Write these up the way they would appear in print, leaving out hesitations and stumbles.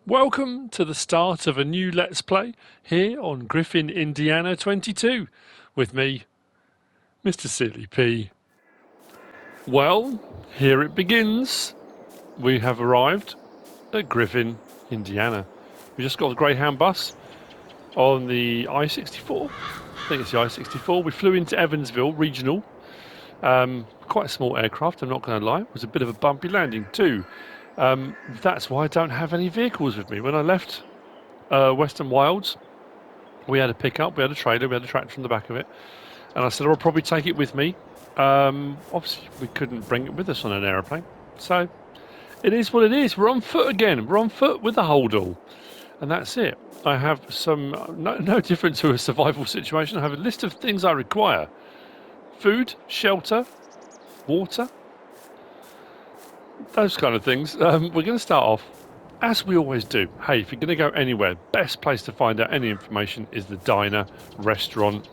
Welcome to the start of a new Let's Play here on Griffin Indiana 22 with me, MrSealyp. Well, here it begins. We have arrived at Griffin, Indiana. We just got the Greyhound bus on the I-64. I think it's the I-64. We flew into Evansville Regional. Quite a small aircraft, I'm not going to lie. It was a bit of a bumpy landing too. That's why I don't have any vehicles with me. When I left Western Wilds, we had a pickup, we had a trailer, we had a tractor on the back of it, and I said I'll probably take it with me. Obviously, we couldn't bring it with us on an aeroplane, so it is what it is. We're on foot again. We're on foot with the OlaHaldor, and that's it. I have some no different to a survival situation. I have a list of things I require: food, shelter, water, those kind of things. We're going to start off as we always do. Hey, if you're going to go anywhere, best place to find out any information is the diner, restaurant,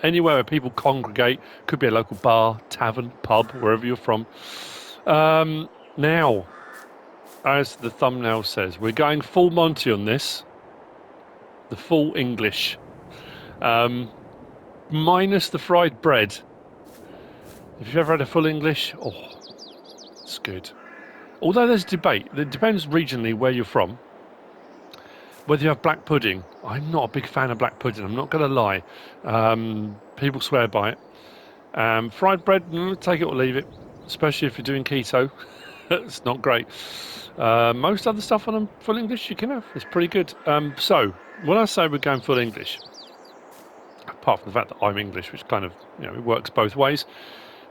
anywhere where people congregate. Could be a local bar, tavern, pub, wherever you're from. Now, as the thumbnail says, we're going full Monty on this. The full English. Minus the fried bread. If you've ever had a full English, oh, it's good. Although there's debate. It depends regionally where you're from. Whether you have black pudding. I'm not a big fan of black pudding, I'm not going to lie. People swear by it. Fried bread, take it or leave it. Especially if you're doing keto. It's not great. Most other stuff on a full English you can have. It's pretty good. So, when I say we're going full English, apart from the fact that I'm English, which kind of, it works both ways,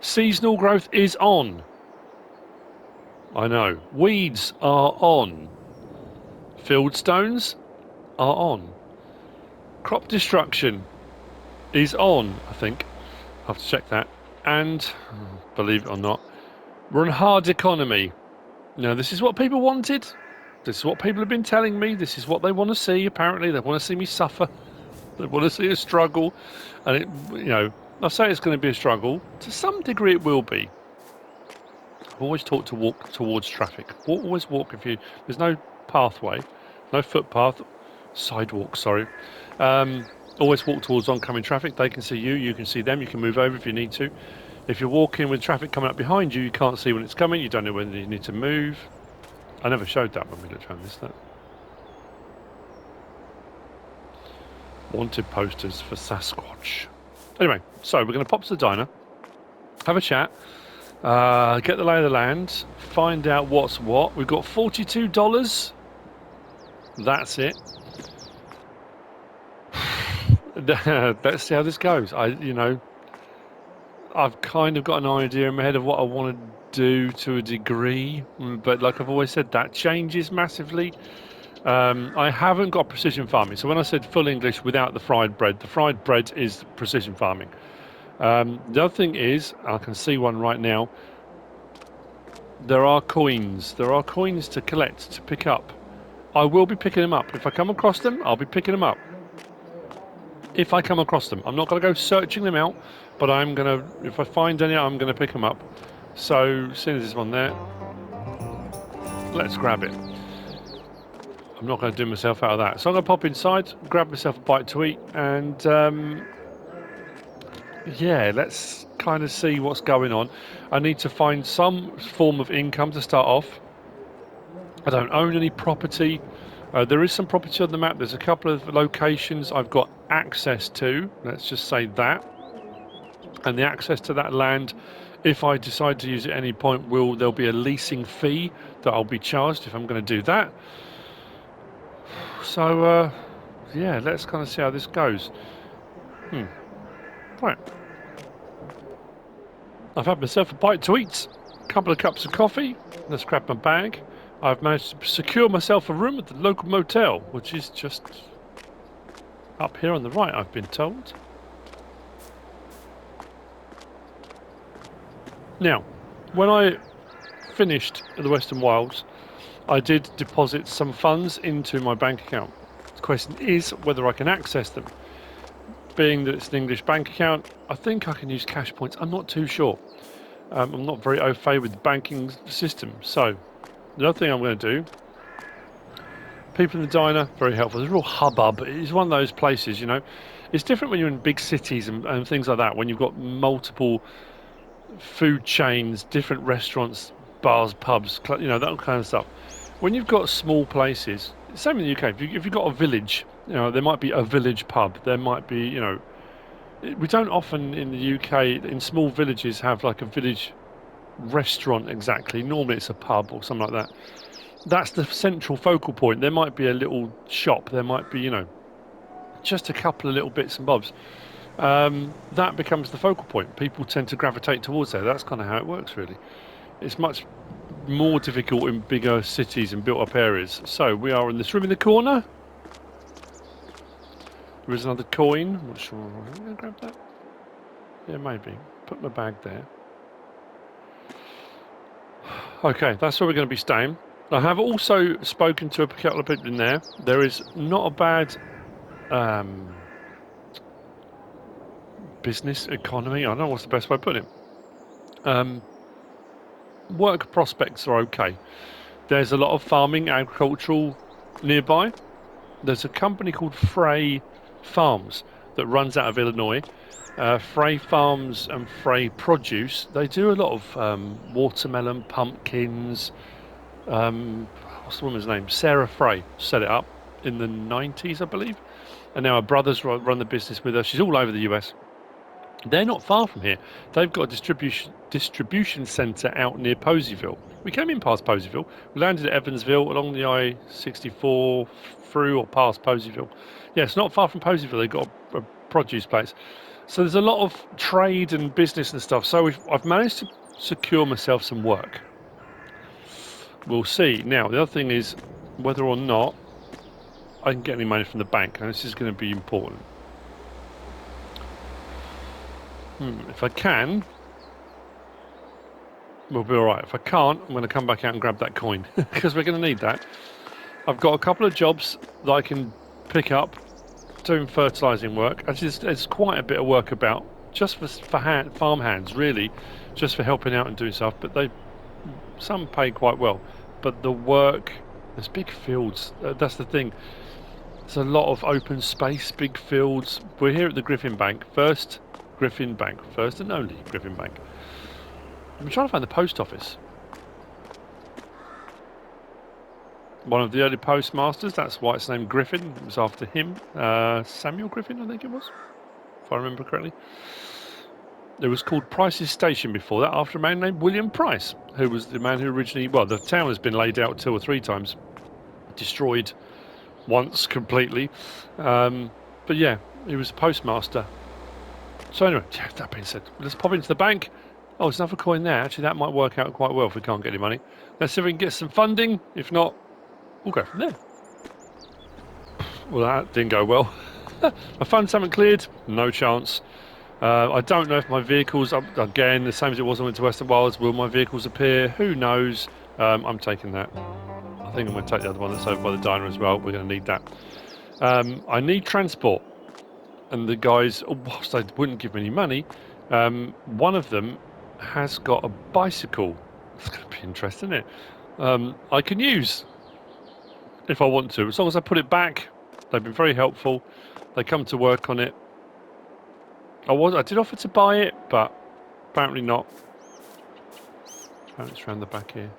seasonal growth is on. I know. Weeds are on. Fieldstones are on. Crop destruction is on, I think. I'll have to check that. And, believe it or not, we're on hard economy. Now, this is what people wanted. This is what people have been telling me. This is what they want to see, apparently. They want to see me suffer. They want to see a struggle. And, I say it's going to be a struggle. To some degree, it will be. I've always taught to walk towards traffic. Always walk if you... There's no pathway, no footpath, sidewalk, sorry. Always walk towards oncoming traffic. They can see you, you can see them, you can move over if you need to. If you're walking with traffic coming up behind you, you can't see when it's coming, you don't know when you need to move. I never showed that when we looked around this. That. Wanted posters for Sasquatch. Anyway, so we're going to pop to the diner, have a chat, get the lay of the land, find out what's what. We've got $42. That's it. Let's see how this goes. I've kind of got an idea in my head of what I want to do to a degree, but like I've always said, that changes massively. I haven't got precision farming, so when I said full English without the fried bread is precision farming. The other thing is, I can see one right now, there are coins to collect, to pick up. I will be picking them up. If I come across them, I'll be picking them up. If I come across them. I'm not going to go searching them out, but I'm going to, if I find any, I'm going to pick them up. So, seeing as there's one there, let's grab it. I'm not going to do myself out of that. So I'm going to pop inside, grab myself a bite to eat, and yeah, let's kind of see what's going on. I need to find some form of income to start off. I don't own any property. There is some property on the map. There's a couple of locations I've got access to. Let's just say that. And the access to that land, if I decide to use it at any point, there'll be a leasing fee that I'll be charged if I'm going to do that. So, yeah, let's kind of see how this goes. Right. I've had myself a bite to eat, a couple of cups of coffee. Let's grab my bag. I've managed to secure myself a room at the local motel, which is just up here on the right, I've been told. Now, when I finished the Western Wilds, I did deposit some funds into my bank account. The question is whether I can access them. Being that it's an English bank account, I think I can use cash points. I'm not too sure. I'm not very au fait with the banking system. So, the other thing I'm going to do People in the diner, very helpful. There's a real hubbub. It's one of those places, you know. It's different when you're in big cities and things like that, when you've got multiple food chains, different restaurants, bars, pubs, you know, that kind of stuff. When you've got small places, same in the UK, if you've got a village, you know, there might be a village pub, there might be, you know, we don't often in the UK, in small villages, have like a village restaurant exactly. Normally it's a pub or something like that. That's the central focal point. There might be a little shop, there might be, you know, just a couple of little bits and bobs. That becomes the focal point. People tend to gravitate towards there. That's kind of how it works, really. It's much more difficult in bigger cities and built-up areas. So we are in this room in the corner. There is another coin. I'm not sure. I'm going to grab that. Yeah, maybe. Put my bag there. Okay, that's where we're going to be staying. I have also spoken to a couple of people in there. There is not a bad business economy. I don't know what's the best way of putting it. Work prospects are okay. There's a lot of farming, agricultural nearby. There's a company called Frey Farms that runs out of Illinois. Frey Farms and Frey Produce, they do a lot of watermelon, pumpkins. What's the woman's name? Sarah Frey set it up in the 90s, I believe. And now her brothers run the business with her. She's all over the US. They're not far from here. They've got a distribution centre out near Poseyville. We came in past Poseyville. We landed at Evansville along the I-64 through or past Poseyville. Yeah, it's not far from Poseyville. They've got a produce place. So there's a lot of trade and business and stuff. So I've managed to secure myself some work. We'll see. Now, the other thing is whether or not I can get any money from the bank. And this is going to be important. If I can, we'll be alright. If I can't, I'm going to come back out and grab that coin because we're going to need that. I've got a couple of jobs that I can pick up doing fertilising work. Actually, there's quite a bit of work about just for farm hands, really, just for helping out and doing stuff. But some pay quite well. But the work, there's big fields. That's the thing. There's a lot of open space, big fields. We're here at the Griffin Bank. First and only Griffin Bank. I'm trying to find the post office. One of the early postmasters, that's why it's named Griffin. It was after him. Samuel Griffin, I think it was, if I remember correctly. It was called Price's Station before that, after a man named William Price, who was the man who originally, well, the town has been laid out 2 or 3 times, destroyed once completely. But yeah, he was a postmaster. So anyway, that being said, let's pop into the bank. Oh, there's another coin there. Actually, that might work out quite well if we can't get any money. Let's see if we can get some funding. If not, we'll go from there. Well, that didn't go well. My funds haven't cleared. No chance. I don't know if my vehicles, again, the same as it was when I went to Western Wilds, will my vehicles appear? Who knows? I'm taking that. I think I'm going to take the other one that's over by the diner as well. We're going to need that. I need transport. And the guys, whilst they wouldn't give me any money, one of them has got a bicycle. It's going to be interesting, isn't it? I can use if I want to, as long as I put it back. They've been very helpful. They come to work on it. I did offer to buy it, but apparently not. It's around the back here.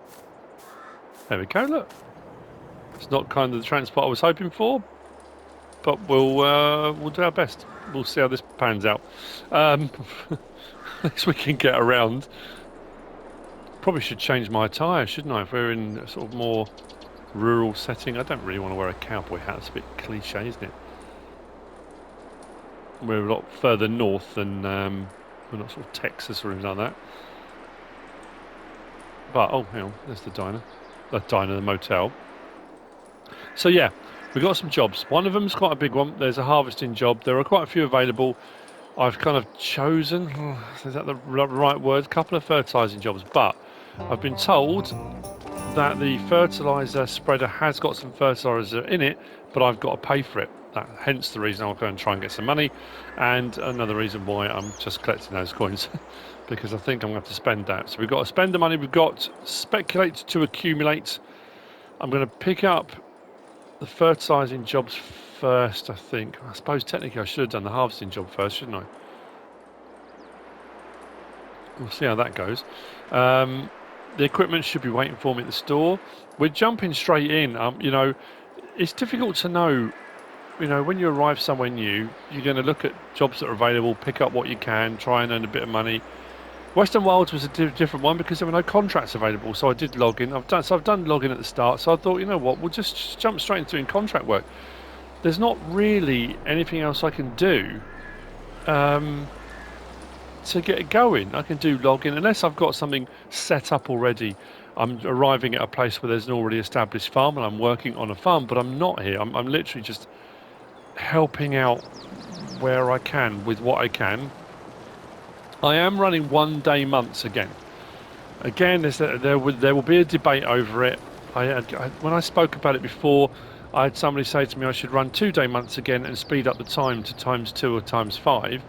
There we go. Look, it's not kind of the transport I was hoping for. But we'll do our best. We'll see how this pans out. At least we can get around. Probably should change my attire, shouldn't I? If we're in a sort of more rural setting. I don't really want to wear a cowboy hat. It's a bit cliche, isn't it? We're a lot further north than we're not sort of Texas or anything like that. But hang on, there's the diner. The motel. So yeah. We've got some jobs. One of them's quite a big one. There's a harvesting job. There are quite a few available. I've kind of chosen, is that the right word? A couple of fertilising jobs. But I've been told that the fertiliser spreader has got some fertiliser in it, but I've got to pay for it. Hence the reason I'll go and try and get some money. And another reason why I'm just collecting those coins. Because I think I'm going to have to spend that. So we've got to spend the money. We've got speculate to accumulate. I'm going to pick up the fertilising jobs first, I think. I suppose technically I should have done the harvesting job first, shouldn't I? We'll see how that goes. The equipment should be waiting for me at the store. We're jumping straight in. You know, it's difficult to know. You know, when you arrive somewhere new, you're going to look at jobs that are available, pick up what you can, try and earn a bit of money. Western Wilds was a different one because there were no contracts available, so I did log in. I've done login at the start, so I thought, you know what, we'll just jump straight into doing contract work. There's not really anything else I can do to get it going. I can do login unless I've got something set up already. I'm arriving at a place where there's an already established farm and I'm working on a farm, but I'm not here. I'm literally just helping out where I can with what I can. I am running 1 day months again. Again, there will be a debate over it. When I spoke about it before, I had somebody say to me I should run 2 day months again and speed up the time to ×2 or ×5.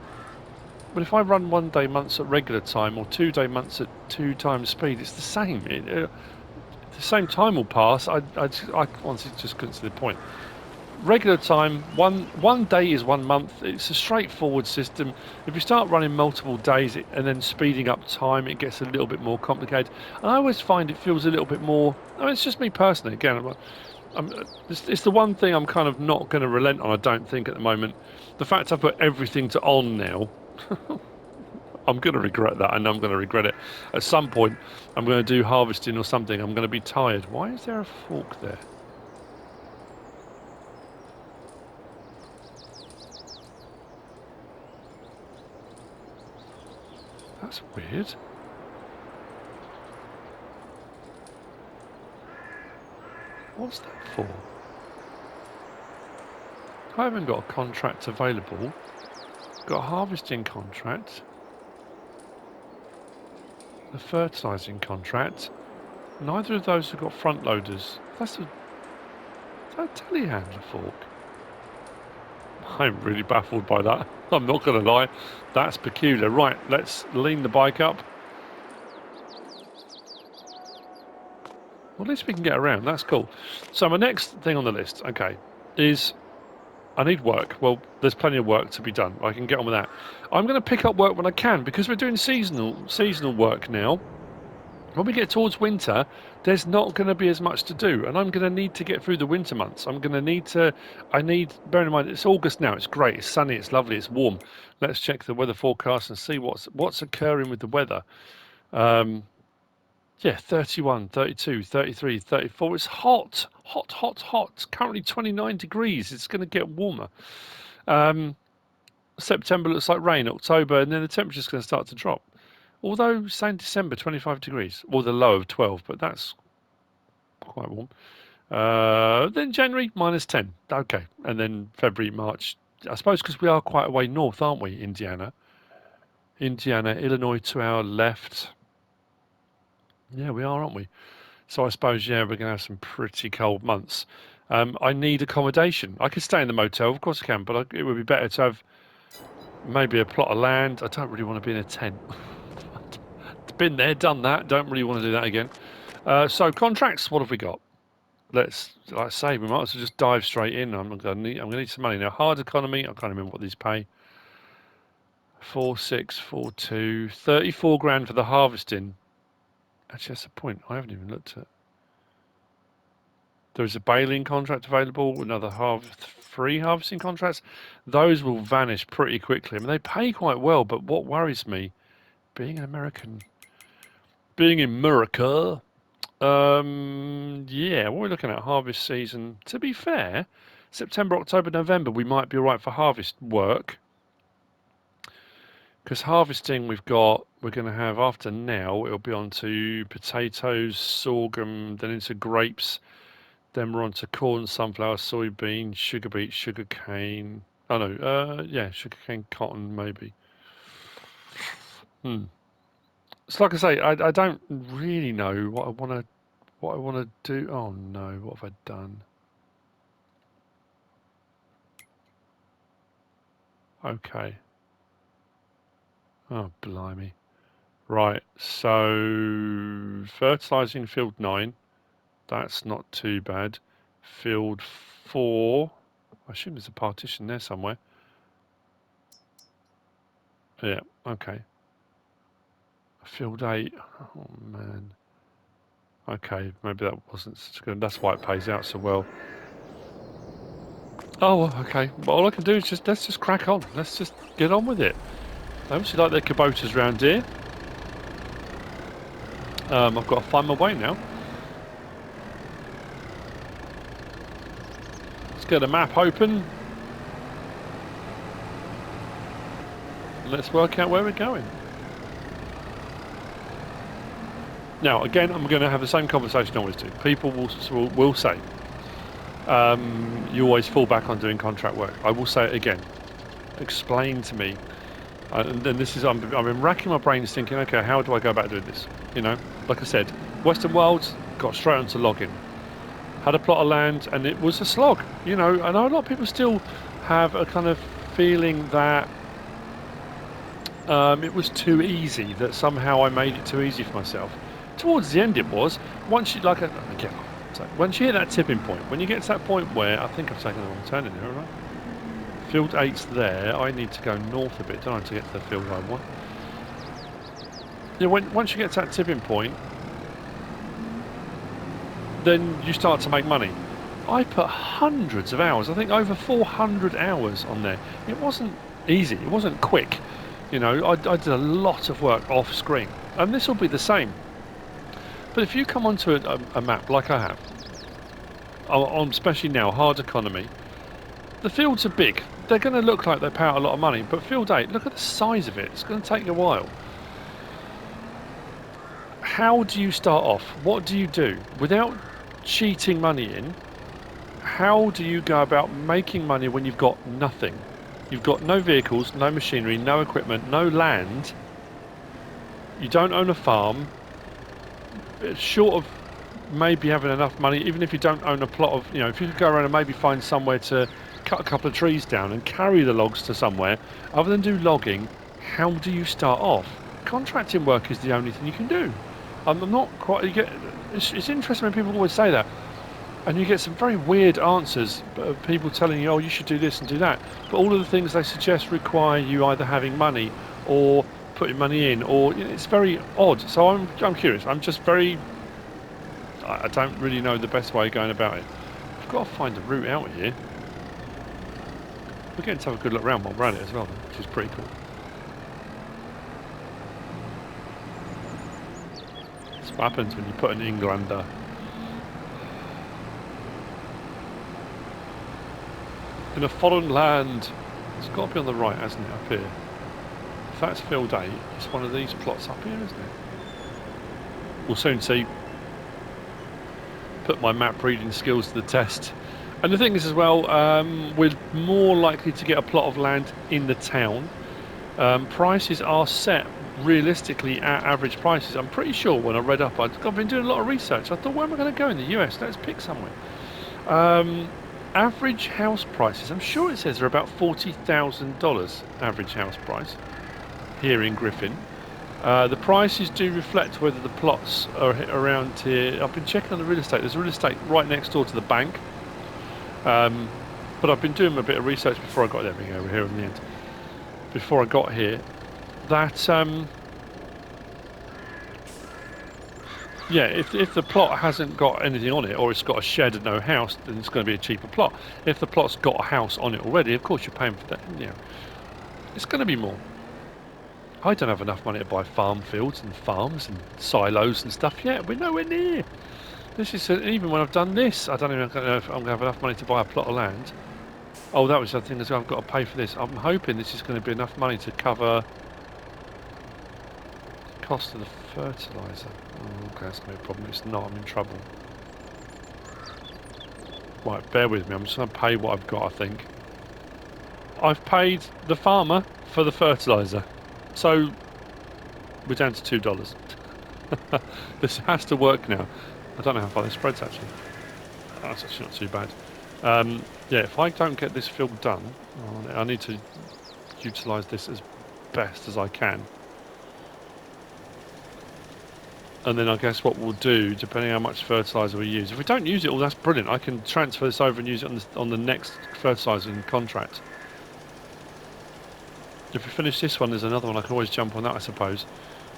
But if I run 1 day months at regular time or 2 day months at 2 times speed, it's the same. The same time will pass. I honestly just couldn't see the point. Regular time, one day is 1 month. It's a straightforward system. If you start running multiple days and then speeding up time, it gets a little bit more complicated. And I always find it feels a little bit more. I mean, it's just me personally. Again, it's the one thing I'm kind of not going to relent on. I don't think at the moment. The fact I've put everything to on now. I'm going to regret that, and I'm going to regret it. At some point, I'm going to do harvesting or something. I'm going to be tired. Why is there a fork there? That's weird. What's that for? I haven't got a contract available. Got a harvesting contract. A fertilising contract. Neither of those have got front loaders. Is that a telehandler fork? I'm really baffled by that. I'm not going to lie. That's peculiar. Right, let's lean the bike up. Well, at least we can get around. That's cool. So my next thing on the list, okay, is I need work. Well, there's plenty of work to be done. I can get on with that. I'm going to pick up work when I can because we're doing seasonal work now. When we get towards winter, there's not going to be as much to do, and I'm going to need to get through the winter months. I'm going to need to. Bearing in mind, it's August now. It's great. It's sunny. It's lovely. It's warm. Let's check the weather forecast and see what's occurring with the weather. Yeah, 31, 32, 33, 34. It's hot, hot, hot, hot. It's currently 29 degrees. It's going to get warmer. September looks like rain, October, and then the temperature's going to start to drop. Although, saying December, 25 degrees, or the low of 12, but that's quite warm. Then January, -10. Okay. And then February, March. I suppose because we are quite a way north, aren't we, Indiana? Illinois, 2 hour left. Yeah, we are, aren't we? So I suppose, yeah, we're going to have some pretty cold months. I need accommodation. I could stay in the motel, of course I can, but it would be better to have maybe a plot of land. I don't really want to be in a tent. Been there, done that. Don't really want to do that again. So contracts, what have we got? Like I say, we might as well just dive straight in. I'm going to need some money now. Hard economy. I can't remember what these pay. 4642, 34 grand for the harvesting. Actually, that's the point. I haven't even looked at. There's a baling contract available. Another 3 harvesting contracts. Those will vanish pretty quickly. I mean, they pay quite well, but what worries me, being an American, being in America. Yeah, what we're looking at harvest season. To be fair, September, October, November, we might be all right for harvest work. Because harvesting, we're going to have after now, it'll be on to potatoes, sorghum, then into grapes. Then we're on to corn, sunflower, soybean, sugar beet, sugar cane. Oh no, yeah, sugar cane, cotton, maybe. So like I say, I don't really know what I want to do. Oh no, what have I done? Okay. Oh, blimey. Right, so fertilising field 9, that's not too bad. Field for... I assume there's a partition there somewhere. Yeah, okay. Field 8. Oh, man. Okay, maybe that wasn't such good. That's why it pays out so well. Oh, okay. Well, all I can do is let's just crack on. Let's just get on with it. I obviously like their Kubotas around here. I've got to find my way now. Let's get a map open. Let's work out where we're going. Now, again, I'm going to have the same conversation I always do. People will say, you always fall back on doing contract work. I will say it again. Explain to me. And then this is, I've been racking my brains thinking, okay, how do I go about doing this? You know, like I said, Western Worlds, got straight onto logging. Had a plot of land, and it was a slog. You know, I know a lot of people still have a kind of feeling that it was too easy, that somehow I made it too easy for myself. Towards the end it was. Once you, like, again, once you hit that tipping point, when you get to that point where, I think I've taken the wrong turn in there, right? Field 8's there. I need to go north a bit, don't I, to get to the field I want. Yeah, once you get to that tipping point, then you start to make money. I put hundreds of hours, I think over 400 hours on there. It wasn't easy, it wasn't quick. You know, I did a lot of work off screen, and this will be the same. But if you come onto a map like I have, on especially now, hard economy, the fields are big. They're going to look like they pay out a lot of money, but field 8, look at the size of it. It's going to take you a while. How do you start off? What do you do? Without cheating money in, how do you go about making money when you've got nothing? You've got no vehicles, no machinery, no equipment, no land. You don't own a farm. Short of maybe having enough money, even if you don't own a plot of, you know, if you could go around and maybe find somewhere to cut a couple of trees down and carry the logs to somewhere, other than do logging, how do you start off? Contracting work is the only thing you can do. I'm not quite, it's interesting when people always say that, and you get some very weird answers of people telling you, oh, you should do this and do that, but all of the things they suggest require you either having money or putting money in, or, you know, it's very odd. So I'm curious. I'm just very, I don't really know the best way of going about it. I've got to find a route out here. We're getting to have a good look around while we're at it as well, which is pretty cool. That's what happens when you put an Englander. In a foreign land. It's got to be on the right, hasn't it, up here? If that's field 8, it's one of these plots up here, isn't it? We'll soon see. Put my map reading skills to the test. And the thing is as well, we're more likely to get a plot of land in the town. Prices are set realistically at average prices. I'm pretty sure when I read up, I've been doing a lot of research. I thought, where am I going to go in the US? Let's pick somewhere. Average house prices, I'm sure it says they're about $40,000 average house price here in Griffin. The prices do reflect whether the plots are around here. I've been checking on the real estate. There's real estate right next door to the bank. But I've been doing a bit of research before I got there. Being over here in the end. Before I got here, that yeah, if the plot hasn't got anything on it, or it's got a shed and no house, then it's going to be a cheaper plot. If the plot's got a house on it already, of course you're paying for that. You know, it's going to be more. I don't have enough money to buy farm fields and farms and silos and stuff yet. We're nowhere near. This is even when I've done this, I don't even know if I'm going to have enough money to buy a plot of land. Oh, that was the thing as well. I've got to pay for this. I'm hoping this is going to be enough money to cover the cost of the fertiliser. Oh, okay, that's going to be a problem. It's not. I'm in trouble. Right, bear with me. I'm just going to pay what I've got, I think. I've paid the farmer for the fertiliser. So, we're down to $2. This has to work now. I don't know how far this spreads, actually. Oh, that's actually not too bad. Yeah, if I don't get this field done, I need to utilise this as best as I can. And then I guess what we'll do, depending on how much fertiliser we use, if we don't use it all, that's brilliant. I can transfer this over and use it on the next fertilising contract. If we finish this one, there's another one. I can always jump on that, I suppose.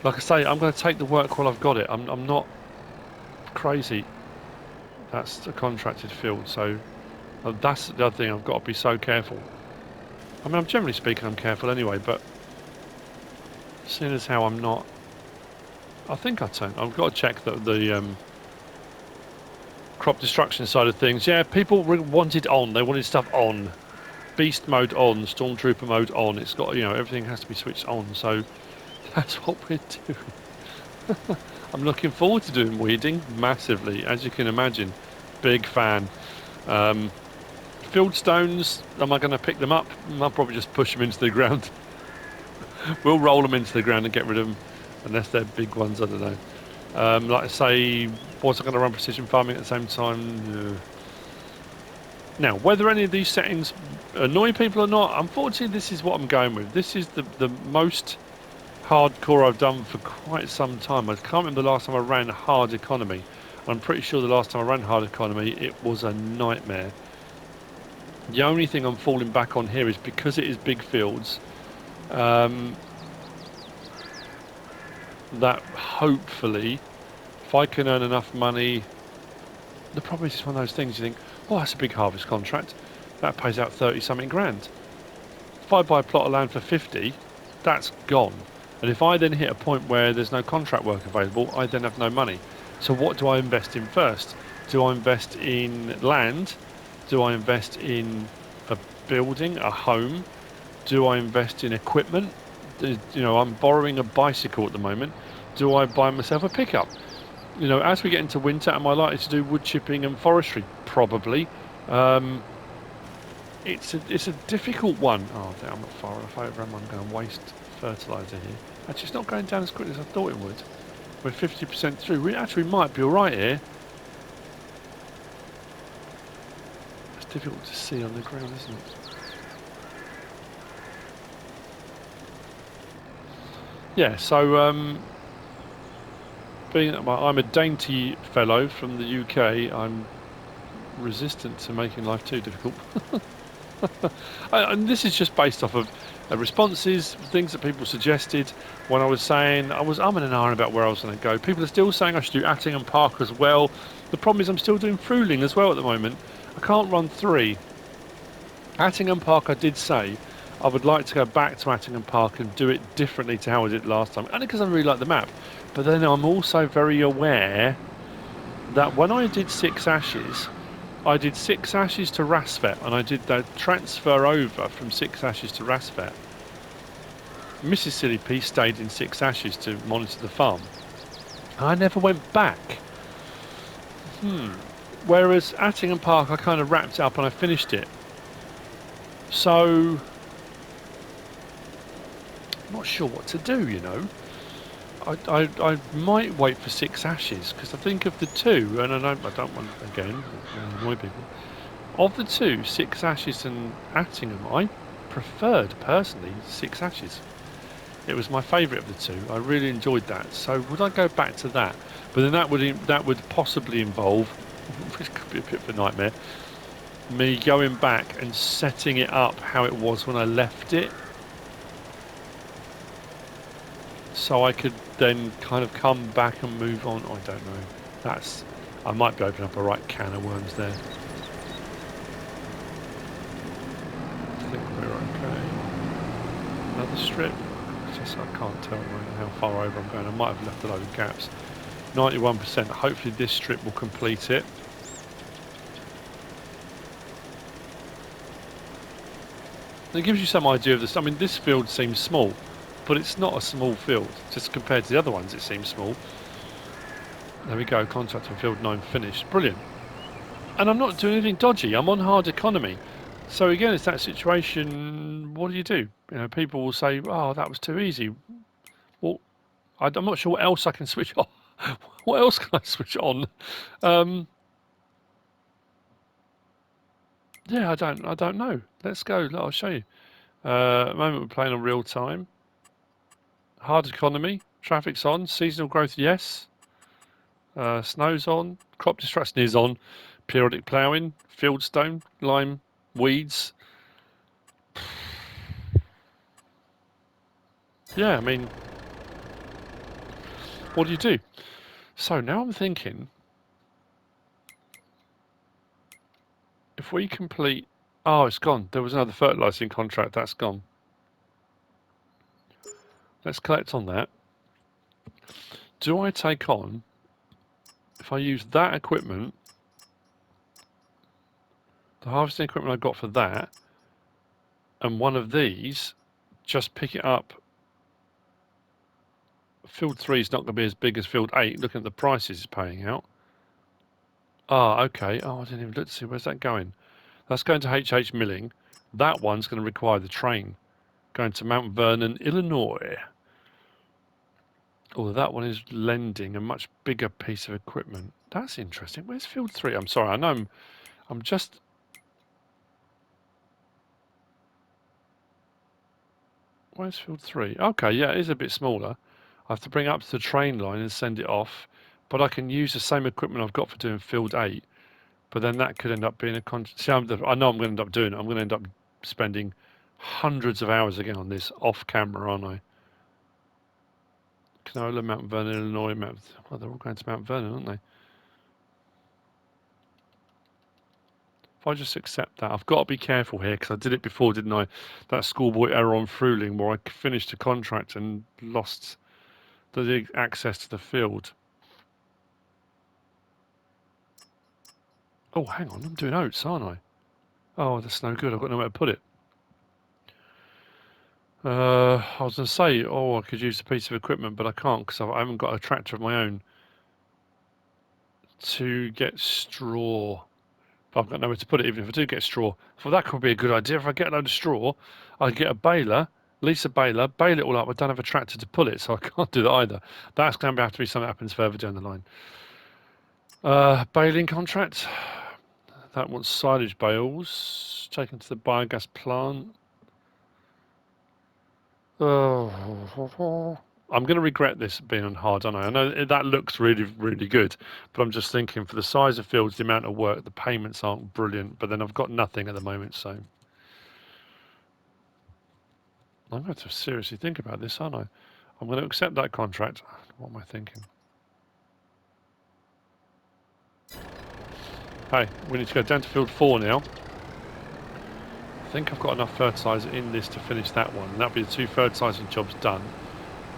Like I say, I'm going to take the work while I've got it. I'm not crazy. That's a contracted field, so that's the other thing. I've got to be so careful. I mean, generally speaking, I'm careful anyway, but seeing as how I'm not, I think I've got to check that the crop destruction side of things. Yeah, people wanted on. They wanted stuff on. Beast mode on, Stormtrooper mode on. It's got, you know, everything has to be switched on. So that's what we're doing. I'm looking forward to doing weeding massively, as you can imagine. Big fan. Fieldstones, am I going to pick them up? I'll probably just push them into the ground. We'll roll them into the ground and get rid of them, unless they're big ones, I don't know. Like I say, was I going to run precision farming at the same time? Now, whether any of these settings annoy people or not, unfortunately this is what I'm going with. This is the most hardcore I've done for quite some time. I can't remember the last time I ran hard economy. I'm pretty sure the last time I ran hard economy, it was a nightmare. The only thing I'm falling back on here is because it is big fields, that hopefully, if I can earn enough money, the problem is it's one of those things you think, oh, that's a big harvest contract, that pays out 30 something grand. If I buy a plot of land for 50, that's gone. And if I then hit a point where there's no contract work available, I then have no money. So what do I invest in first? Do I invest in land? Do I invest in a building, a home? Do I invest in equipment? You know, I'm borrowing a bicycle at the moment. Do I buy myself a pickup? You know, as we get into winter, am I likely to do wood chipping and forestry? Probably. It's a difficult one. Oh, I'm not far enough over. I'm going to waste fertiliser here. Actually, it's not going down as quickly as I thought it would. We're 50% through. We actually might be all right here. It's difficult to see on the ground, isn't it? Yeah, so being that I'm a dainty fellow from the UK, I'm resistant to making life too difficult. And this is just based off of responses, things that people suggested when I was saying, I was umming and ahhing about where I was going to go. People are still saying I should do Attingham Park as well. The problem is I'm still doing Fruling as well at the moment. I can't run 3. Attingham Park, I did say I would like to go back to Attingham Park and do it differently to how I did last time, only because I really like the map. But then I'm also very aware that when I did 6 Ashes, I did 6 Ashes to Rasvet, and I did that transfer over from 6 Ashes to Rasvet. MrSealyp stayed in 6 Ashes to monitor the farm. I never went back. Whereas Attingham Park, I kind of wrapped it up and I finished it. So, I'm not sure what to do, you know. I might wait for 6 Ashes, because I think of the 2, and I don't want, again, annoy people. Of the 2, 6 Ashes and Attingham, I preferred, personally, 6 Ashes. It was my favourite of the 2. I really enjoyed that. So would I go back to that? But then that would possibly involve, which could be a bit of a nightmare, me going back and setting it up how it was when I left it. So I could then kind of come back and move on. I don't know. I might be opening up a right can of worms there. I think we're okay. Another strip. I can't tell how far over I'm going. I might have left a load of gaps. 91%. Hopefully this strip will complete it. It gives you some idea of this. I mean, this field seems small, but it's not a small field. Just compared to the other ones, it seems small. There we go. Contract on field 9 finished. Brilliant. And I'm not doing anything dodgy. I'm on hard economy. So again, it's that situation. What do? You know, people will say, "Oh, that was too easy." Well, I'm not sure what else I can switch on. What else can I switch on? Yeah, I don't know. Let's go. I'll show you. At the moment, we're playing on real time. Hard economy. Traffic's on. Seasonal growth, yes. Snow's on, crop destruction is on, periodic ploughing, fieldstone, lime, weeds. Yeah, I mean, what do you do? So now I'm thinking, if we complete... Oh, it's gone. There was another fertilising contract. That's gone. Let's collect on that. Do I take on... If I use that equipment, the harvesting equipment I got for that, and one of these, just pick it up. Field 3 is not going to be as big as Field 8, looking at the prices it's paying out. Ah, okay. Oh, I didn't even look to see. Where's that going? That's going to HH Milling. That one's going to require the train. Going to Mount Vernon, Illinois. Although that one is lending a much bigger piece of equipment. That's interesting. Where's Field 3? I'm sorry, I know I'm just... Where's Field 3? Okay, yeah, it is a bit smaller. I have to bring it up to the train line and send it off. But I can use the same equipment I've got for doing Field 8. But then that could end up being a... See, I know I'm going to end up doing it. I'm going to end up spending hundreds of hours again on this off camera, aren't I? Canola, Mount Vernon, Illinois, well, they're all going to Mount Vernon, aren't they? If I just accept that, I've got to be careful here because I did it before, didn't I? That schoolboy error on Fruling where I finished a contract and lost the access to the field. Oh, hang on, I'm doing oats, aren't I? Oh, that's no good. I've got nowhere to put it. I was going to say, oh, I could use a piece of equipment, but I can't because I haven't got a tractor of my own to get straw. But I've got nowhere to put it, even if I do get straw. So that could be a good idea. If I get a load of straw, I get a baler, lease a baler, bale it all up. I don't have a tractor to pull it, so I can't do that either. That's going to have to be something that happens further down the line. Baling contract. That wants silage bales taken to the biogas plant. Oh, I'm going to regret this being on hard, aren't I? I know that looks really, really good, but I'm just thinking for the size of fields, the amount of work, the payments aren't brilliant, but then I've got nothing at the moment, so I'm going to have to seriously think about this, aren't I? I'm going to accept that contract. What am I thinking? Hey, we need to go down to field 4 now. I think I've got enough fertiliser in this to finish that one, and that'll be the 2 fertilising jobs done.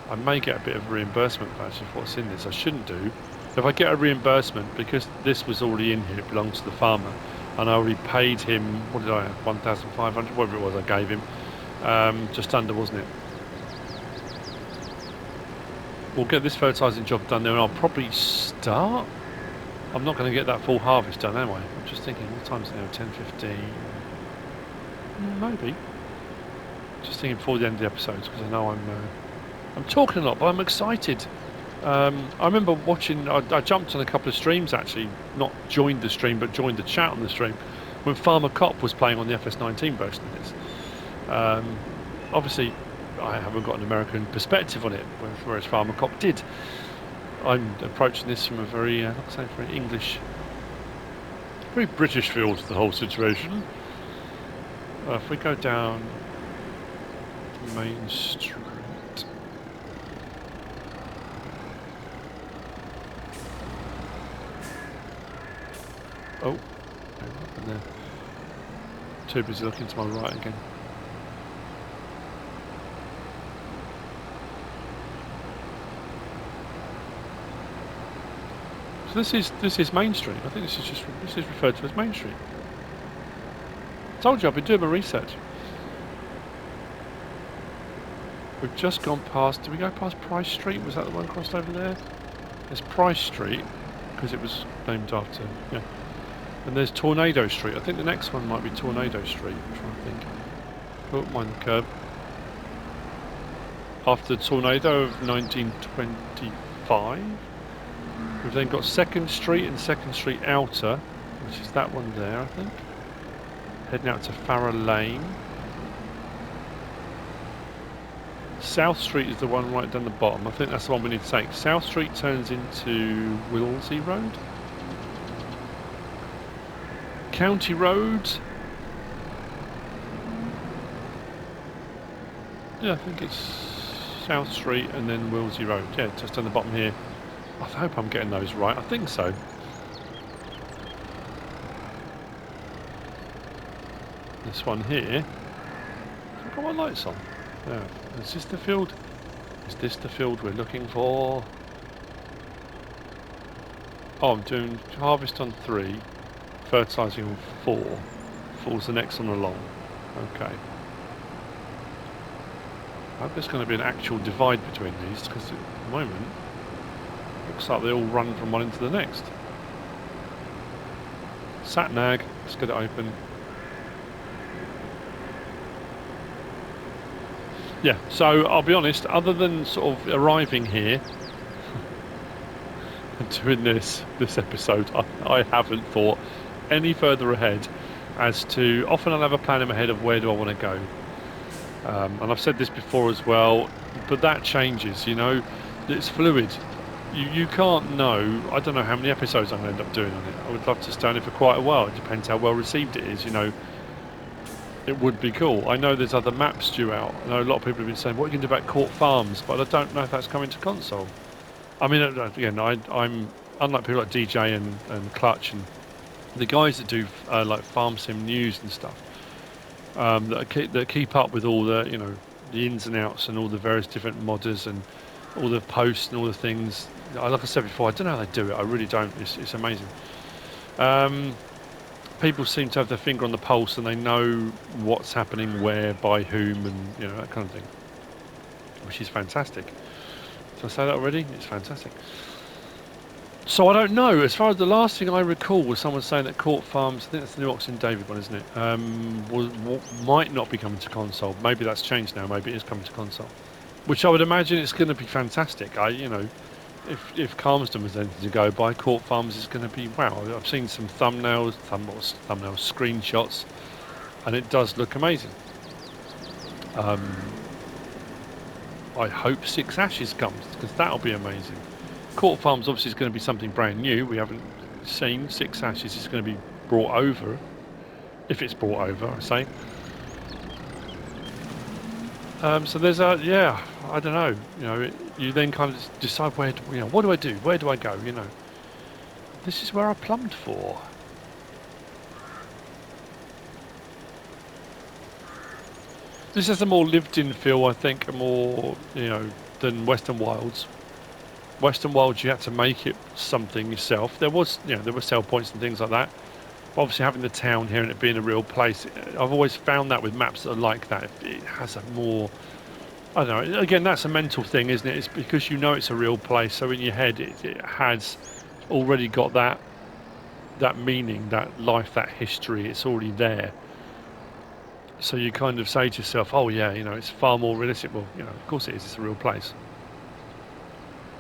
I may get a bit of reimbursement for actually what's in this. I shouldn't do. If I get a reimbursement, because this was already in here, it belongs to the farmer, and I already paid him, what did I have, 1,500, whatever it was I gave him, just under, wasn't it? We'll get this fertilising job done there, and I'll probably start. I'm not going to get that full harvest done, am I? I'm just thinking, what time is it now? 10:15. Maybe. Just thinking before the end of the episodes, because I know I'm talking a lot, but I'm excited. I remember watching, I jumped on a couple of streams actually, not joined the stream, but joined the chat on the stream, when Farmer Cop was playing on the FS19 version of this. Obviously, I haven't got an American perspective on it, whereas Farmer Cop did. I'm approaching this from a very, like I say, very English, very British feel to the whole situation. If we go down Main Street. Oh, what happened there? Too busy looking to my right again. So this is Main Street. I think this is referred to as Main Street. Told you I've been doing my research. We've just gone past. Did we go past Price Street? Was that the one crossed over there? There's Price Street because it was named after. Yeah. And there's Tornado Street. I think the next one might be Tornado Street. I'm trying to think. Oh, mind the curb. After the tornado of 1925, we've then got 2nd Street and 2nd Street Outer, which is that one there, I think. Heading out to Farrer Lane. South Street is the one right down the bottom. I think that's the one we need to take. South Street turns into Willsey Road. County Road. Yeah, I think it's South Street and then Willsey Road. Yeah, just on the bottom here. I hope I'm getting those right. I think so. This one here. I've got my lights on. Yeah. Is this the field? Is this the field we're looking for? Oh, I'm doing harvest on 3, fertilising on 4. Falls the next one along. Okay. I hope there's going to be an actual divide between these, because at the moment looks like they all run from one into the next. Sat-nag, let's get it open. Yeah, so I'll be honest, other than sort of arriving here and doing this episode, I haven't thought any further ahead as to, often I'll have a plan in my head of where do I want to go. And I've said this before as well, but that changes, you know, it's fluid. You can't know, I don't know how many episodes I'm going to end up doing on it. I would love to stay on it for quite a while, it depends how well received it is, you know. It would be cool. I know there's other maps due out. I know a lot of people have been saying, what are you going to do about Court Farms? But I don't know if that's coming to console. I mean, again, I'm unlike people like DJ and Clutch and the guys that do like Farm Sim news and stuff, that keep up with all the, you know, the ins and outs and all the various different modders and all the posts and all the things. Like I said before, I don't know how they do it. I really don't. It's amazing. People seem to have their finger on the pulse and they know what's happening where, by whom, and you know, that kind of thing, which is fantastic. Did I say that already? It's fantastic. So I don't know. As far as the last thing I recall was someone saying that Court Farms, I think that's the new Oxen David one, isn't it? Might not be coming to console. Maybe that's changed now. Maybe it is coming to console, which I would imagine it's going to be fantastic. You know, if Calmsden was anything to go by, Court Farms is going to be wow. I've seen some thumbnails, screenshots, and it does look amazing. I hope 6 Ashes comes, because that'll be amazing. Court Farms obviously is going to be something brand new. We haven't seen 6 Ashes is going to be brought over, if it's brought over, I say. So there's a, yeah, I don't know, you know, you then kind of decide where, you know, what do I do? Where do I go? You know, this is where I plumbed for. This has a more lived-in feel, I think, more, you know, than Western Wilds. Western Wilds, you had to make it something yourself. There was, you know, there were sell points and things like that. But obviously, having the town here and it being a real place, I've always found that with maps that are like that, it has a more, I don't know. Again, that's a mental thing, isn't it? It's because you know it's a real place, so in your head, it has already got that meaning, that life, that history. It's already there. So you kind of say to yourself, oh yeah, you know, it's far more realistic. Well, you know, of course it is. It's a real place.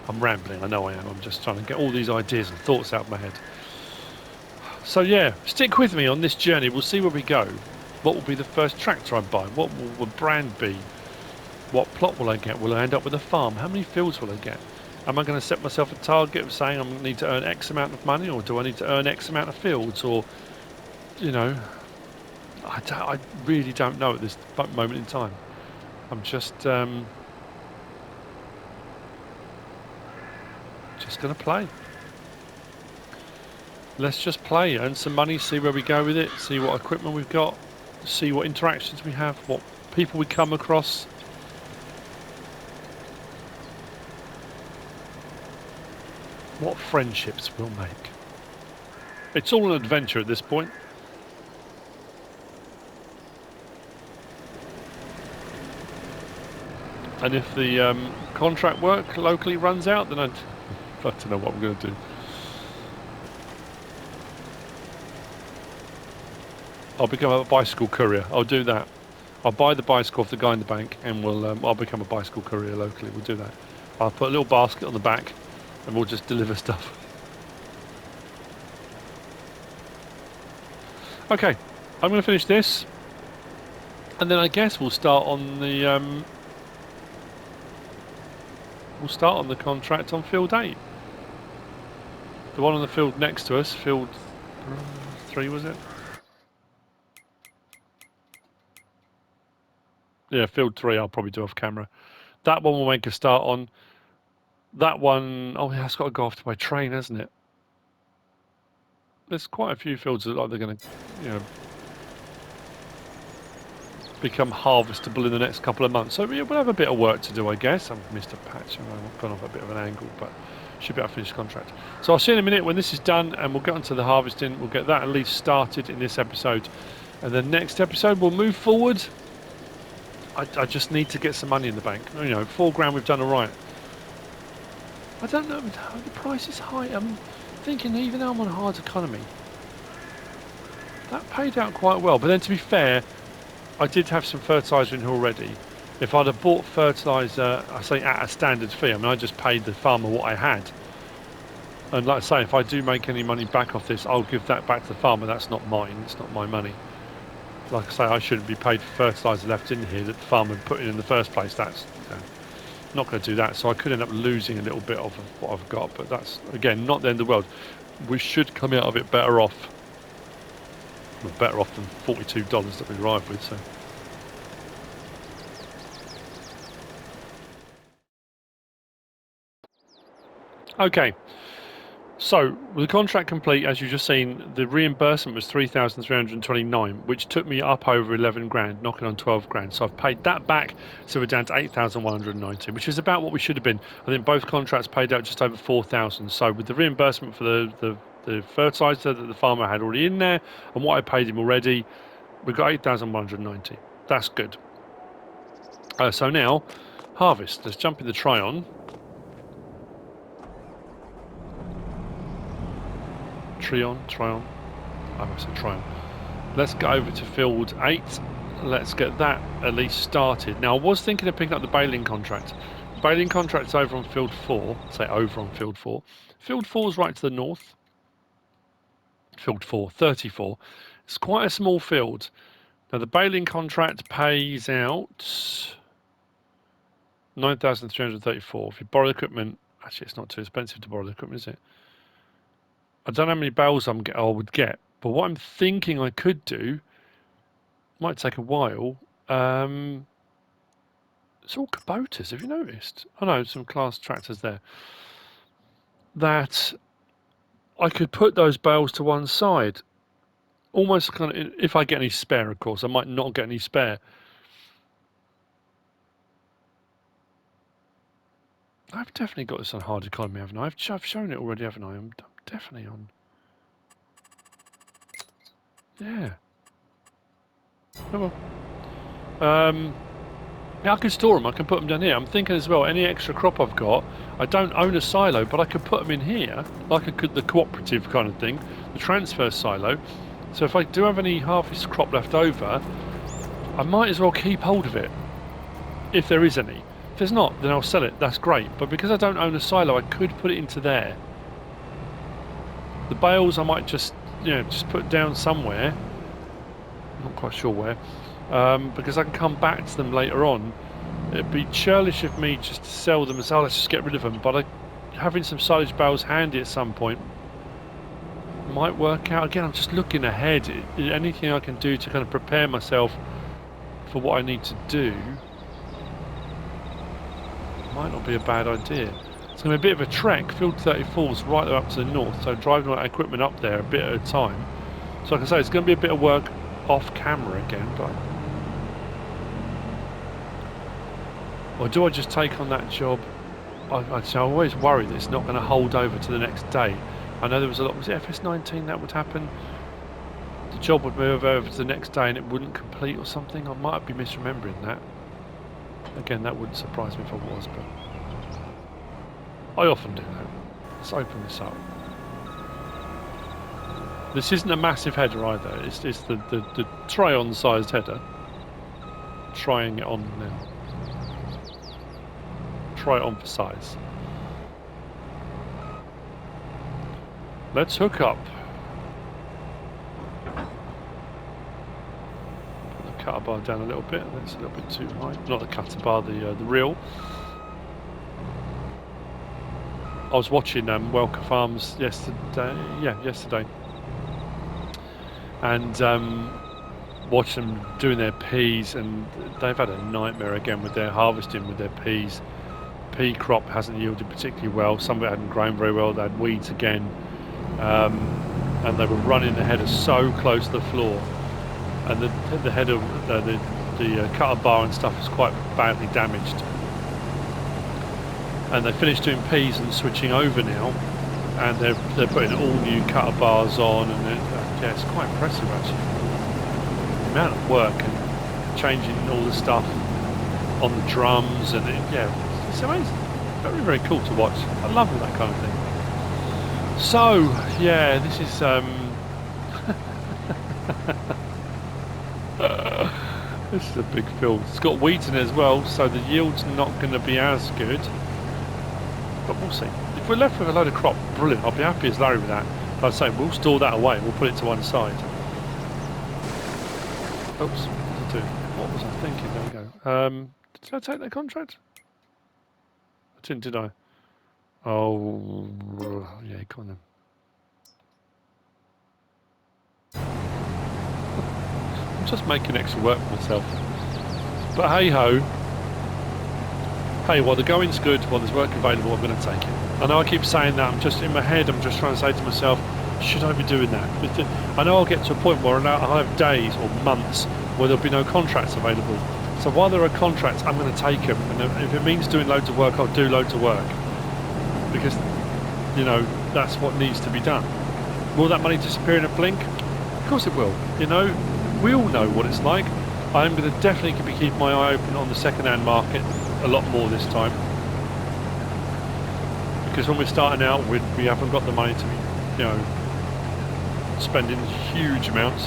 I'm rambling, I know I am. I'm just trying to get all these ideas and thoughts out of my head. So yeah, stick with me on this journey. We'll see where we go. What will be the first tractor I buy? What will the brand be? What plot will I get? Will I end up with a farm? How many fields will I get? Am I going to set myself a target of saying I need to earn X amount of money, or do I need to earn X amount of fields? Or, you know, I really don't know at this moment in time. I'm just going to play. Let's just play, earn some money, see where we go with it, see what equipment we've got, see what interactions we have, what people we come across. What friendships we'll make. It's all an adventure at this point. And if the contract work locally runs out, then I don't know what I'm going to do. I'll become a bicycle courier. I'll do that. I'll buy the bicycle off the guy in the bank, and I'll become a bicycle courier locally. We'll do that. I'll put a little basket on the back, and we'll just deliver stuff. Okay, I'm going to finish this, and then I guess we'll start on the we'll start on the contract on field 8. The one on the field next to us, field 3 was it? Yeah, field 3 I'll probably do off camera. That one we'll make a start on. That one, oh yeah, it's got to go off by train, hasn't it? There's quite a few fields that look like they're going to, you know, become harvestable in the next couple of months. So yeah, we'll have a bit of work to do, I guess. I've missed a patch, I've gone off a bit of an angle, but should be able to finish the contract. So I'll see you in a minute when this is done, and we'll get onto the harvesting. We'll get that at least started in this episode, and the next episode we'll move forward. I just need to get some money in the bank. You know, £4 we've done all right. I don't know, the price is high. I'm thinking even though I'm on hard economy, that paid out quite well. But then to be fair, I did have some fertiliser in here already. If I'd have bought fertiliser, I say at a standard fee, I mean I just paid the farmer what I had. And like I say, if I do make any money back off this, I'll give that back to the farmer. That's not mine, it's not my money. Like I say, I shouldn't be paid for fertiliser left in here that the farmer put in the first place. That's, you know, not going to do that. So I could end up losing a little bit of what I've got, but that's, again, not the end of the world. We should come out of it better off. Well, better off than $42 that we arrived with, so. Okay. So, with the contract complete, as you've just seen, the reimbursement was 3,329, which took me up over 11 grand, knocking on 12 grand. So I've paid that back, so we're down to 8,190, which is about what we should have been. I think both contracts paid out just over 4,000. So with the reimbursement for the fertiliser that the farmer had already in there, and what I paid him already, we've got 8,190. That's good. So now, harvest. Let's jump in the try-on. Try-on. I must say try-on. Let's go over to field 8. Let's get that at least started. Now, I was thinking of picking up the baling contract. Baling contract's over on field 4. Say over on field 4. Field 4 is right to the north. Field 4, 34. It's quite a small field. Now, the baling contract pays out 9,334. If you borrow the equipment, actually, it's not too expensive to borrow the equipment, is it? I don't know how many bales I would get, but what I'm thinking I could do, might take a while, it's all Kubotas, have you noticed? Oh no, some class tractors there. That I could put those bales to one side, almost kind of, if I get any spare, of course, I might not get any spare. I've definitely got this on hard economy, haven't I? I've shown it already, haven't I? I'm definitely on. Yeah. Oh well. Yeah, I can store them. I can put them down here. I'm thinking as well, any extra crop I've got, I don't own a silo, but I could put them in here, like the cooperative kind of thing, the transfer silo. So if I do have any harvest crop left over, I might as well keep hold of it, if there is any. If there's not, then I'll sell it. That's great. But because I don't own a silo, I could put it into there. The bales I might just, just put down somewhere. Not quite sure where. Because I can come back to them later on. It'd be churlish of me just to sell them and say, oh, let's just get rid of them. But having some silage bales handy at some point might work out. Again, I'm just looking ahead. Anything I can do to kind of prepare myself for what I need to do might not be a bad idea. It's going to be a bit of a trek. Field 34 is right up to the north, so driving my equipment up there a bit at a time. So like I say, it's going to be a bit of work off camera again, but or do I just take on that job? I always worry that it's not going to hold over to the next day. I know there was a lot, was it FS19 that would happen? The job would move over to the next day and it wouldn't complete or something. I might be misremembering that. Again, that wouldn't surprise me if I was, but I often do that. Let's open this up. This isn't a massive header either, it's the try-on sized header. Trying it on now. Try it on for size. Let's hook up. Put the cutter bar down a little bit, that's a little bit too high. Not the cutter bar, the reel. I was watching Welker Farms yesterday. Yeah, yesterday, and watched them doing their peas, and they've had a nightmare again with their harvesting with their peas. Pea crop hasn't yielded particularly well. Some of it hadn't grown very well. They had weeds again, and they were running the header so close to the floor, and the header, the cutter bar and stuff was quite badly damaged. And they finished doing peas and switching over now, and they're putting all new cutter bars on, and yeah, it's quite impressive actually. The amount of work and changing all the stuff on the drums, and yeah, it's amazing. Very, very cool to watch. I love all that kind of thing. So yeah, this is this is a big field. It's got weeds in it as well, so the yield's not going to be as good. But we'll see. If we're left with a load of crop, brilliant. I'll be happy as Larry with that. Like I say, we'll store that away. We'll put it to one side. Oops, what was I thinking? There we go. Did I take that contract? I didn't, did I? Oh, yeah, go on then. I'm just making extra work for myself. But hey ho. Hey, while the going's good, while there's work available, I'm going to take it. I know I keep saying that, I'm just in my head, I'm just trying to say to myself, should I be doing that? I know I'll get to a point where I'll have days or months where there'll be no contracts available. So while there are contracts, I'm going to take them. And if it means doing loads of work, I'll do loads of work. Because, you know, that's what needs to be done. Will that money disappear in a blink? Of course it will. You know, we all know what it's like. I'm going to definitely keep my eye open on the second-hand market a lot more this time, because when we're starting out, we haven't got the money to be, you know, spending huge amounts.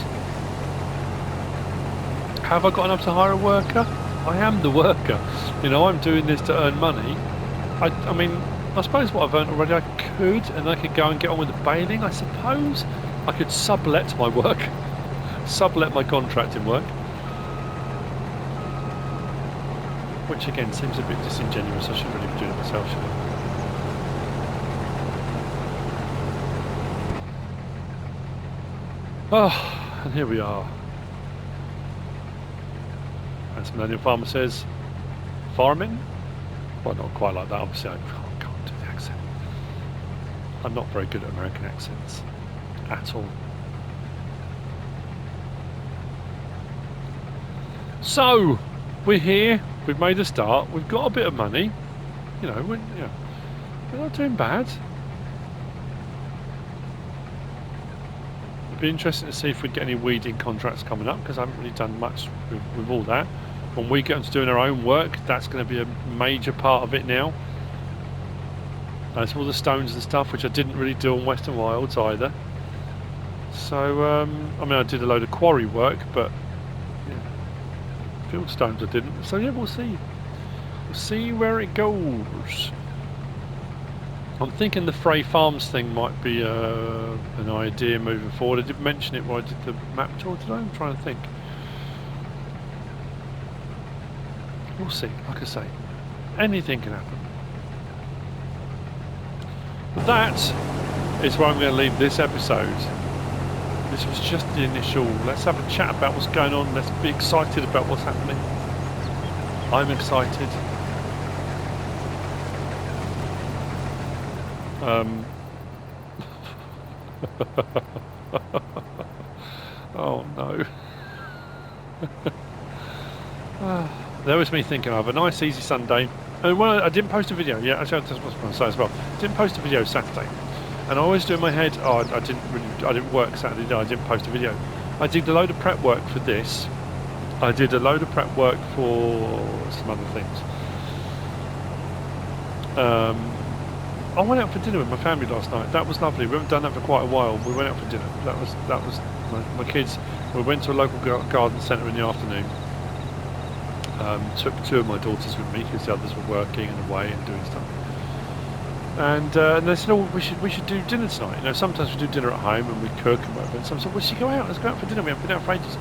Have I got enough to hire a worker? I am the worker. You know, I'm doing this to earn money. I mean, I suppose what I've earned already, I could go and get on with the baling. I suppose I could sublet my work, sublet my contracting work. Which again seems a bit disingenuous. I shouldn't really be doing it myself, should I? Oh, and here we are. As Millennium Farmer says, farming? Well, not quite like that, obviously. I can't do the accent. I'm not very good at American accents at all. So, we're here. We've made a start. We've got a bit of money. You know, we're not doing bad. It'd be interesting to see if we get any weeding contracts coming up, because I haven't really done much with all that. When we get into doing our own work, that's going to be a major part of it now. That's all the stones and stuff, which I didn't really do on Western Wilds either. So, I mean, I did a load of quarry work, but Fieldstones I didn't, so yeah, we'll see. We'll see where it goes. I'm thinking the Frey Farms thing might be an idea moving forward. I did mention it when I did the map tour today. I'm trying to think. We'll see. Like I say, anything can happen. But that is where I'm going to leave this episode. This was just the initial, let's have a chat about what's going on, let's be excited about what's happening. I'm excited. Oh no. There was me thinking I have a nice easy Sunday. And when I didn't post a video, yeah, actually that's what I was going to say as well. Didn't post a video Saturday. And I always do in my head, oh, I didn't work Saturday, I didn't post a video. I did a load of prep work for this. I did a load of prep work for some other things. I went out for dinner with my family last night. That was lovely. We haven't done that for quite a while. We went out for dinner. That was my kids. We went to a local garden centre in the afternoon. Took two of my daughters with me because the others were working and away and doing stuff. And they said, oh, we should do dinner tonight. You know, sometimes we do dinner at home and we cook and whatever. And some said, we should go out. Let's go out for dinner. We haven't been out for ages.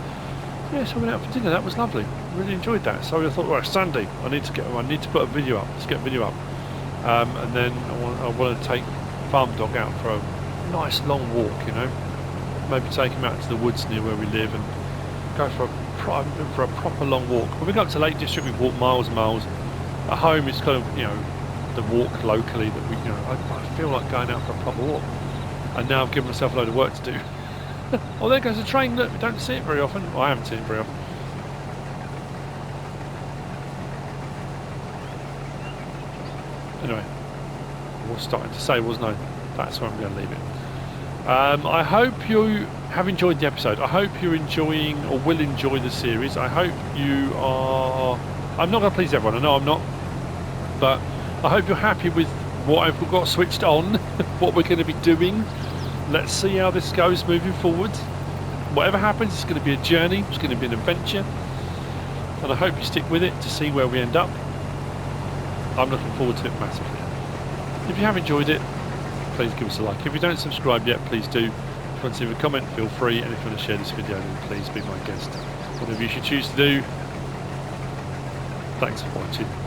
Yeah, so we went out for dinner. That was lovely. Really enjoyed that. So I thought, right, Sunday, I need to put a video up. Let's get a video up. and then I want to take farm dog out for a nice long walk, you know, maybe take him out to the woods near where we live and go for a proper long walk. When we go up to Lake District, we walk miles and miles. At home, it's kind of, you know, the walk locally that we, you know, I feel like going out for a proper walk. And now I've given myself a load of work to do. Oh, there goes a train. Look, we don't see it very often. Well, I haven't seen it very often. Anyway, I was starting to say, wasn't I? That's where I'm going to leave it. I hope you have enjoyed the episode. I hope you're enjoying or will enjoy the series. I hope you are... I'm not going to please everyone. I know I'm not. But I hope you're happy with what I've got switched on, what we're going to be doing. Let's see how this goes moving forward. Whatever happens, it's going to be a journey. It's going to be an adventure. And I hope you stick with it to see where we end up. I'm looking forward to it massively. If you have enjoyed it, please give us a like. If you don't subscribe yet, please do. If you want to leave a comment, feel free. And if you want to share this video, then please be my guest. Whatever you should choose to do. Thanks for watching.